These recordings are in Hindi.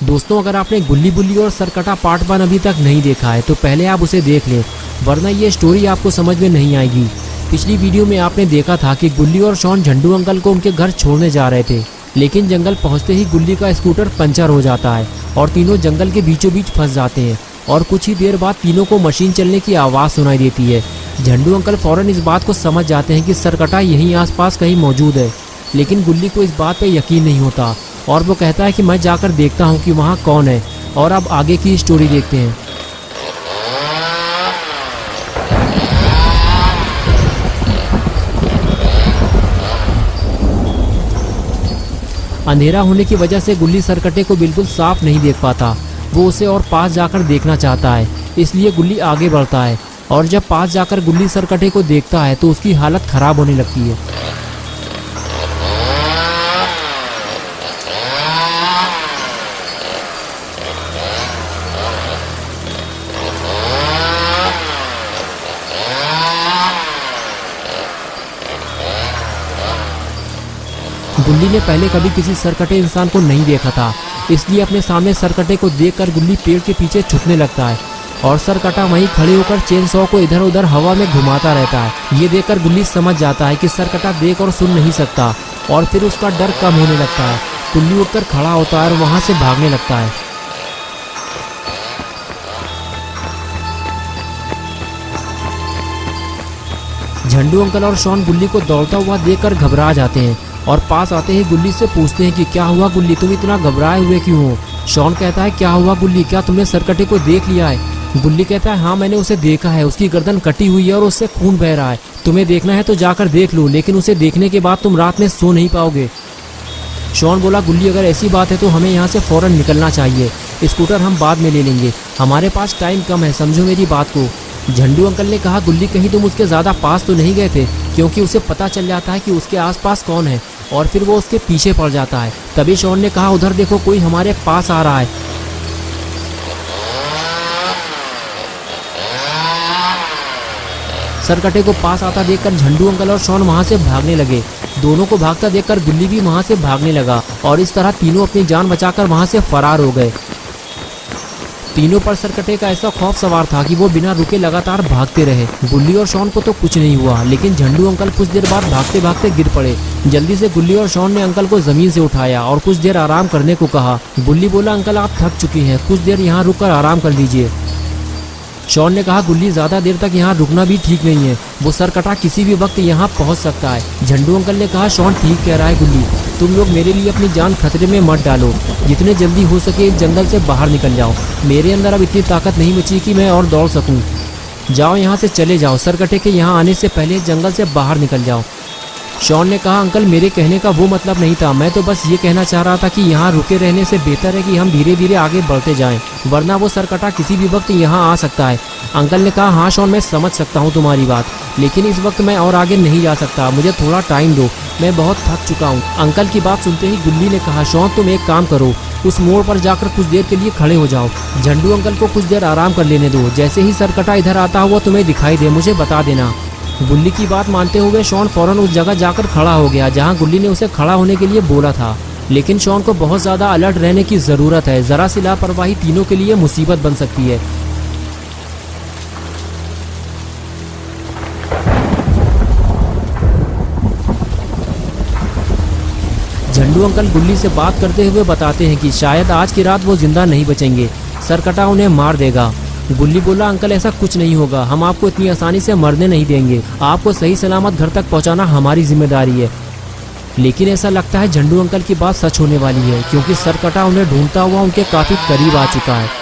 दोस्तों, अगर आपने गुल्ली बुल्ली और सरकटा पार्ट 1 अभी तक नहीं देखा है तो पहले आप उसे देख लें, वरना ये स्टोरी आपको समझ में नहीं आएगी। पिछली वीडियो में आपने देखा था कि गुल्ली और शॉन झंडू अंकल को उनके घर छोड़ने जा रहे थे, लेकिन जंगल पहुंचते ही गुल्ली का स्कूटर पंचर हो जाता है और तीनों जंगल के बीचों बीच फंस जाते हैं और कुछ ही देर बाद तीनों को मशीन चलने की आवाज़ सुनाई देती है। झंडू अंकल फौरन इस बात को समझ जाते हैं कि सरकटा यहीं आसपास कहीं मौजूद है, लेकिन गुल्ली को इस बात पे यकीन नहीं होता और वो कहता है कि मैं जाकर देखता हूँ कि वहाँ कौन है। और अब आगे की स्टोरी देखते हैं। अंधेरा होने की वजह से गुल्ली सरकटे को बिल्कुल साफ नहीं देख पाता। वो उसे और पास जाकर देखना चाहता है, इसलिए गुल्ली आगे बढ़ता है और जब पास जाकर गुल्ली सरकटे को देखता है तो उसकी हालत खराब होने लगती है। गुल्ली ने पहले कभी किसी सरकटे इंसान को नहीं देखा था, इसलिए अपने सामने सरकटे को देखकर गुल्ली पेड़ के पीछे छुपने लगता है और सरकटा वहीं खड़े होकर चेन सॉ को इधर उधर हवा में घुमाता रहता है। ये देखकर गुल्ली समझ जाता है कि सरकटा देख और सुन नहीं सकता और फिर उसका डर कम होने लगता है। गुल्ली उठकर खड़ा होता है और वहां से भागने लगता है। झंडू अंकल और शॉन गुल्ली को दौड़ता हुआ देखकर घबरा जाते हैं और पास आते ही गुल्ली से पूछते हैं कि क्या हुआ गुल्ली, तुम इतना घबराए हुए क्यों हो? शॉन कहता है, क्या हुआ गुल्ली, क्या तुमने सरकटे को देख लिया है? गुल्ली कहता है, हाँ मैंने उसे देखा है, उसकी गर्दन कटी हुई है और उससे खून बह रहा है। तुम्हें देखना है तो जाकर देख लो, लेकिन उसे देखने के बाद तुम रात में सो नहीं पाओगे। शॉन बोला, गुल्ली अगर ऐसी बात है तो हमें यहाँ से फौरन निकलना चाहिए, स्कूटर हम बाद में ले लेंगे, हमारे पास टाइम कम है, समझो मेरी बात को। झंडू अंकल ने कहा, गुल्ली कहीं तुम उसके ज़्यादा पास तो नहीं गए थे? क्योंकि उसे पता चल जाता है कि उसके आसपास कौन है और फिर वो उसके पीछे पड़ जाता है। तभी शॉन ने कहा, उधर देखो कोई हमारे पास आ रहा है। सरकटे को पास आता देखकर झंडू अंकल और शॉन वहां से भागने लगे। दोनों को भागता देखकर गुल्ली भी वहां से भागने लगा और इस तरह तीनों अपनी जान बचाकर वहां से फरार हो गए। तीनों पर सरकटे का ऐसा खौफ सवार था कि वो बिना रुके लगातार भागते रहे। गुल्ली और शॉन को तो कुछ नहीं हुआ, लेकिन झंडू अंकल कुछ देर बाद भागते भागते गिर पड़े। जल्दी से गुल्ली और शॉन ने अंकल को जमीन से उठाया और कुछ देर आराम करने को कहा। गुल्ली बोला, अंकल आप थक चुकी हैं, कुछ देर यहाँ रुककर आराम कर लीजिए। शॉन ने कहा, गुल्ली ज़्यादा देर तक यहाँ रुकना भी ठीक नहीं है, वो सरकटा किसी भी वक्त यहाँ पहुँच सकता है। झंडू अंकल ने कहा, शॉन ठीक कह रहा है गुल्ली, तुम लोग मेरे लिए अपनी जान खतरे में मत डालो, जितने जल्दी हो सके इस जंगल से बाहर निकल जाओ। मेरे अंदर अब इतनी ताकत नहीं बची कि मैं और दौड़ सकूं। जाओ यहाँ से चले जाओ, सरकटे के यहाँ आने से पहले इस जंगल से बाहर निकल जाओ। शॉन ने कहा, अंकल मेरे कहने का वो मतलब नहीं था, मैं तो बस ये कहना चाह रहा था कि यहाँ रुके रहने से बेहतर है कि हम धीरे धीरे आगे बढ़ते जाएं, वरना वो सरकटा किसी भी वक्त यहाँ आ सकता है। अंकल ने कहा, हाँ शॉन मैं समझ सकता हूँ तुम्हारी बात, लेकिन इस वक्त मैं और आगे नहीं जा सकता, मुझे थोड़ा टाइम दो, मैं बहुत थक चुका हूँ। अंकल की बात सुनते ही गुल्ली ने कहा, शॉन तुम एक काम करो, उस मोड़ पर जाकर कुछ देर के लिए खड़े हो जाओ, झंडू अंकल को कुछ देर आराम कर लेने दो, जैसे ही सरकटा इधर आता हुआ तुम्हें दिखाई दे मुझे बता देना। गुल्ली की बात मानते हुए शॉन फौरन उस जगह जाकर खड़ा हो गया जहां गुल्ली ने उसे खड़ा होने के लिए बोला था, लेकिन शॉन को बहुत ज़्यादा अलर्ट रहने की ज़रूरत है, ज़रा सी लापरवाही तीनों के लिए मुसीबत बन सकती है। झंडू अंकल गुल्ली से बात करते हुए बताते हैं कि शायद आज की रात वो जिंदा नहीं बचेंगे, सरकटा उन्हें मार देगा। गुल्ली बोला, अंकल ऐसा कुछ नहीं होगा, हम आपको इतनी आसानी से मरने नहीं देंगे, आपको सही सलामत घर तक पहुंचाना हमारी जिम्मेदारी है। लेकिन ऐसा लगता है झंडू अंकल की बात सच होने वाली है, क्योंकि सरकटा उन्हें ढूंढता हुआ उनके काफी करीब आ चुका है।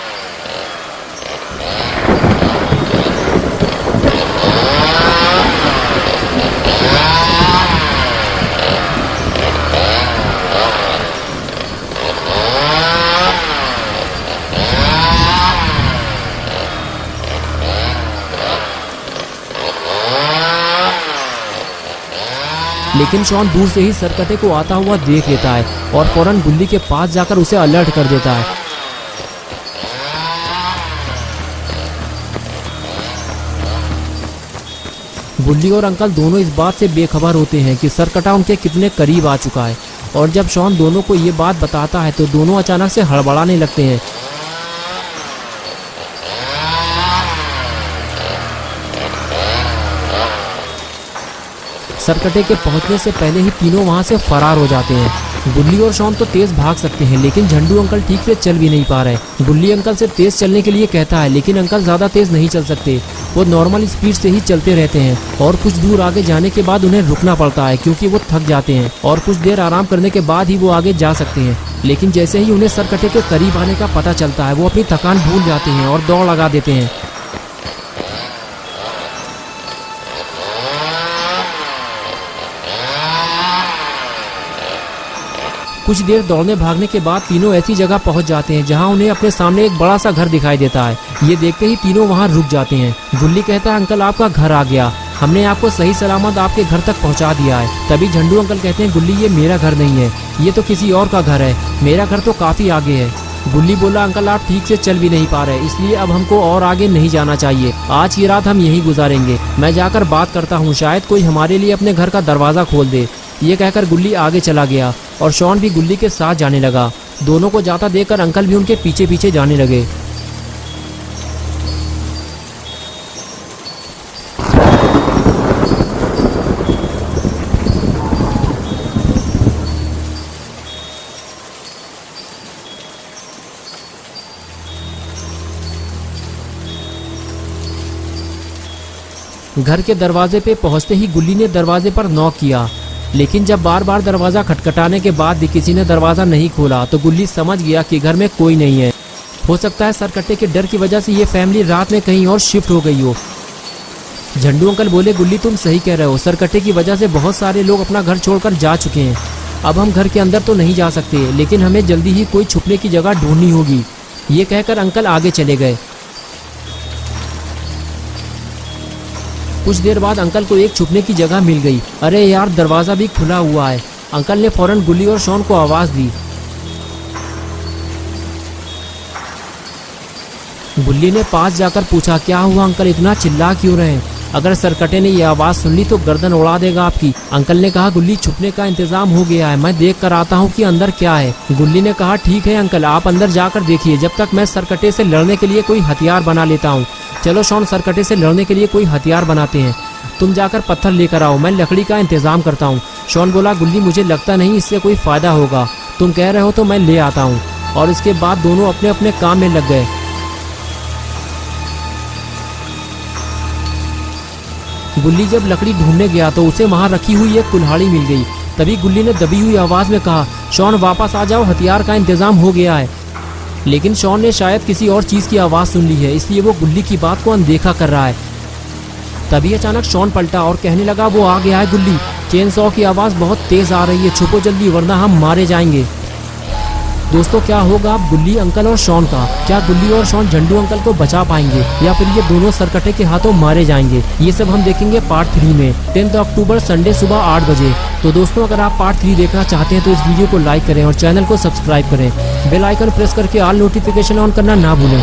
लेकिन शॉन दूर से ही सरकटे को आता हुआ देख लेता है और फौरन गुल्ली के पास जाकर उसे अलर्ट कर देता है। गुल्ली और अंकल दोनों इस बात से बेखबर होते हैं कि सरकटा उनके कितने करीब आ चुका है और जब शॉन दोनों को ये बात बताता है तो दोनों अचानक से हड़बड़ाने लगते हैं। सरकटे के पहुंचने से पहले ही तीनों वहां से फरार हो जाते हैं। गुल्ली और शॉन तो तेज भाग सकते हैं लेकिन झंडू अंकल ठीक से चल भी नहीं पा रहे। गुल्ली अंकल से तेज चलने के लिए कहता है लेकिन अंकल ज़्यादा तेज नहीं चल सकते, वो नॉर्मल स्पीड से ही चलते रहते हैं और कुछ दूर आगे जाने के बाद उन्हें रुकना पड़ता है क्योंकि वो थक जाते हैं और कुछ देर आराम करने के बाद ही वो आगे जा सकते हैं। लेकिन जैसे ही उन्हें सरकटे के करीब आने का पता चलता है वो अपनी थकान भूल जाते हैं और दौड़ लगा देते हैं। कुछ देर दौड़ने भागने के बाद तीनों ऐसी जगह पहुंच जाते हैं जहां उन्हें अपने सामने एक बड़ा सा घर दिखाई देता है। ये देखते ही तीनों वहां रुक जाते हैं। गुल्ली कहता है अंकल आपका घर आ गया, हमने आपको सही सलामत आपके घर तक पहुंचा दिया है। तभी झंडू अंकल कहते हैं गुल्ली ये मेरा घर नहीं है, ये तो किसी और का घर है, मेरा घर तो काफी आगे है। गुल्ली बोला अंकल आप ठीक से चल भी नहीं पा रहे, इसलिए अब हमको और आगे नहीं जाना चाहिए, आज की रात हम यहीं गुजारेंगे। मैं जाकर बात करता हूँ, शायद कोई हमारे लिए अपने घर का दरवाजा खोल दे। ये कहकर गुल्ली आगे चला गया और शॉन भी गुल्ली के साथ जाने लगा। दोनों को जाता देखकर अंकल भी उनके पीछे पीछे जाने लगे। घर के दरवाजे पे पहुंचते ही गुल्ली ने दरवाजे पर नॉक किया, लेकिन जब बार बार दरवाजा खटखटाने के बाद भी किसी ने दरवाजा नहीं खोला तो गुल्ली समझ गया कि घर में कोई नहीं है। हो सकता है सरकट्टे के डर की वजह से ये फैमिली रात में कहीं और शिफ्ट हो गई हो। झंडू अंकल बोले गुल्ली तुम सही कह रहे हो, सरकट्टे की वजह से बहुत सारे लोग अपना घर छोड़कर जा चुके हैं। अब हम घर के अंदर तो नहीं जा सकते, लेकिन हमें जल्दी ही कोई छुपने की जगह ढूंढनी होगी। ये कहकर अंकल आगे चले गए। कुछ देर बाद अंकल को एक छुपने की जगह मिल गई। अरे यार दरवाजा भी खुला हुआ है। अंकल ने फौरन गुल्ली और शॉन को आवाज दी। गुल्ली ने पास जाकर पूछा क्या हुआ अंकल, इतना चिल्ला क्यों रहे हैं? अगर सरकटे ने यह आवाज सुन ली तो गर्दन उड़ा देगा आपकी। अंकल ने कहा गुल्ली छुपने का इंतजाम हो गया है, मैं देख कर आता हूँ कि अंदर क्या है। गुल्ली ने कहा ठीक है अंकल आप अंदर जाकर देखिए, जब तक मैं सरकटे से लड़ने के लिए कोई हथियार बना लेता हूँ। चलो शॉन सरकटे से लड़ने के लिए कोई हथियार बनाते हैं, तुम जाकर पत्थर लेकर आओ, मैं लकड़ी का इंतजाम करता हूँ। शॉन बोला गुल्ली मुझे लगता नहीं इससे कोई फायदा होगा, तुम कह रहे हो तो मैं ले आता हूँ। और इसके बाद दोनों अपने अपने काम में लग गए। गुल्ली जब लकड़ी ढूंढने गया तो उसे वहां रखी हुई एक कुल्हाड़ी मिल गई। तभी गुल्ली ने दबी हुई आवाज में कहा शॉन वापस आ जाओ, हथियार का इंतजाम हो गया है। लेकिन शॉन ने शायद किसी और चीज की आवाज सुन ली है, इसलिए वो गुल्ली की बात को अनदेखा कर रहा है। तभी अचानक शॉन पलटा और कहने लगा वो आ गया है गुल्ली, चेन सॉ की आवाज बहुत तेज आ रही है, छुपो जल्दी वरना हम मारे जाएंगे। दोस्तों क्या होगा अब गुल्ली अंकल और शॉन का? क्या गुल्ली और शॉन झंडू अंकल को बचा पाएंगे या फिर ये दोनों सरकटे के हाथों मारे जाएंगे? ये सब हम देखेंगे पार्ट 3 में 10 अक्टूबर संडे सुबह 8 बजे। तो दोस्तों अगर आप पार्ट 3 देखना चाहते हैं तो इस वीडियो को लाइक करें और चैनल को सब्सक्राइब करें। बेल आइकन प्रेस करके ऑल नोटिफिकेशन ऑन करना ना भूलें।